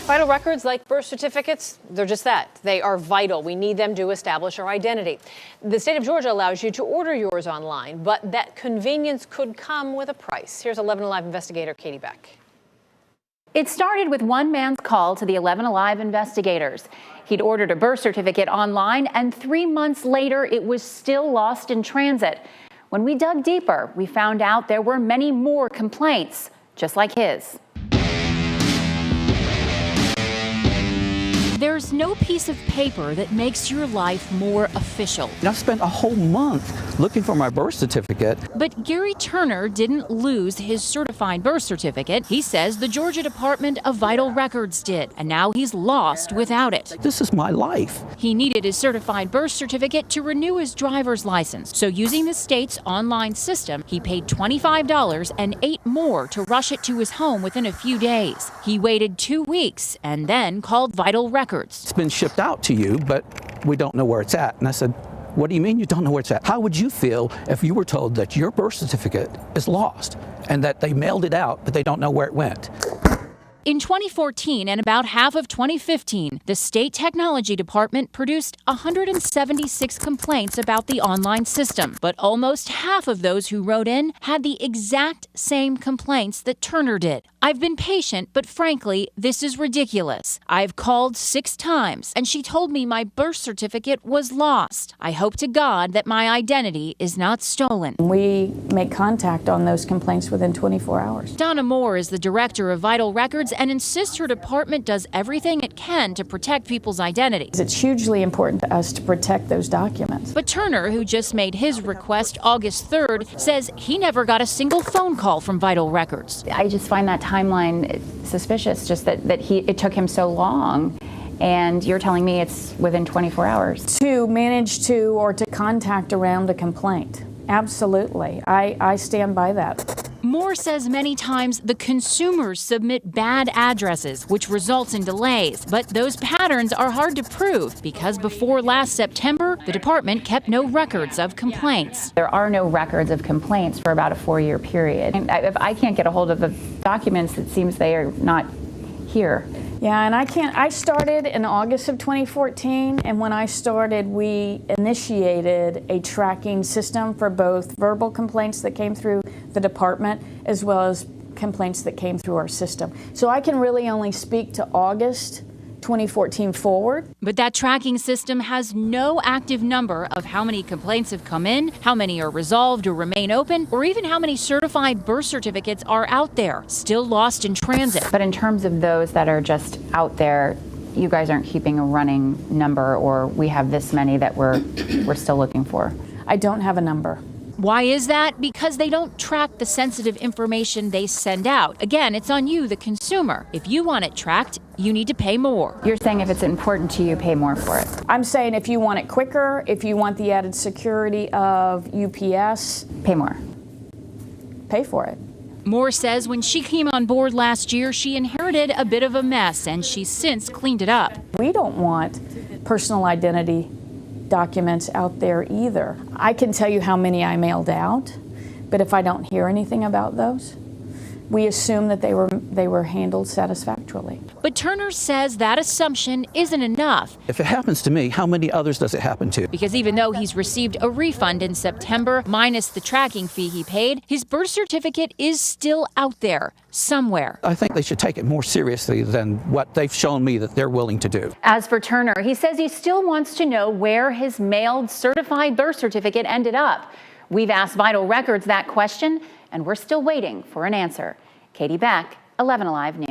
Vital records like birth certificates, they're just that. They are vital. We need them to establish our identity. The state of Georgia allows you to order yours online, but that convenience could come with a price. Here's 11 Alive investigator Katie Beck. It started with one man's call to the 11 Alive investigators. He'd ordered a birth certificate online, and 3 months later, it was still lost in transit. When we dug deeper, we found out there were many more complaints, just like his. There's no piece of paper that makes your life more official. I've spent a whole month looking for my birth certificate. But Gary Turner didn't lose his certified birth certificate. He says the Georgia Department of Vital Records did, and now he's lost without it. This is my life. He needed his certified birth certificate to renew his driver's license. So using the state's online system, he paid $25 and $8 more to rush it to his home within a few days. He waited 2 weeks and then called Vital Records. It's been shipped out to you, but we don't know where it's at. And I said, what do you mean you don't know where it's at? How would you feel if you were told that your birth certificate is lost and that they mailed it out, but they don't know where it went? In 2014 and about half of 2015, the State Technology Department produced 176 complaints about the online system. But almost half of those who wrote in had the exact same complaints that Turner did. I've been patient, but frankly, this is ridiculous. I've called 6 times, and she told me my birth certificate was lost. I hope to God that my identity is not stolen. We make contact on those complaints within 24 hours. Donna Moore is the director of Vital Records and insists her department does everything it can to protect people's identities. It's hugely important to us to protect those documents. But Turner, who just made his request August 3rd, says he never got a single phone call from Vital Records. I just find that timeline suspicious, just that it took him so long. And you're telling me it's within 24 hours. To manage to or to contact around a complaint. Absolutely. I stand by that. Moore says many times the consumers submit bad addresses, which results in delays. But those patterns are hard to prove because before last September, the department kept no records of complaints. There are no records of complaints for about a 4-year period. And if I can't get a hold of the documents, it seems they are not here. Yeah, and I started in August of 2014, and when I started, we initiated a tracking system for both verbal complaints that came through the department as well as complaints that came through our system. So I can really only speak to August 2014 forward. But that tracking system has no active number of how many complaints have come in, how many are resolved or remain open, or even how many certified birth certificates are out there, still lost in transit. But in terms of those that are just out there, you guys aren't keeping a running number, or we have this many that we're still looking for. I don't have a number. Why is that? Because they don't track the sensitive information they send out. Again, it's on you, the consumer. If you want it tracked, you need to pay more. You're saying if it's important to you, pay more for it. I'm saying if you want it quicker, if you want the added security of UPS, pay more. Pay for it. Moore says when she came on board last year, she inherited a bit of a mess, and she's since cleaned it up. We don't want personal identity documents out there either. I can tell you how many I mailed out, but if I don't hear anything about those, we assume that they were handled satisfactorily. But Turner says that assumption isn't enough. If it happens to me, how many others does it happen to? Because even though he's received a refund in September, minus the tracking fee he paid, his birth certificate is still out there, somewhere. I think they should take it more seriously than what they've shown me that they're willing to do. As for Turner, he says he still wants to know where his mailed certified birth certificate ended up. We've asked Vital Records that question, and we're still waiting for an answer. Katie Beck, 11 Alive News.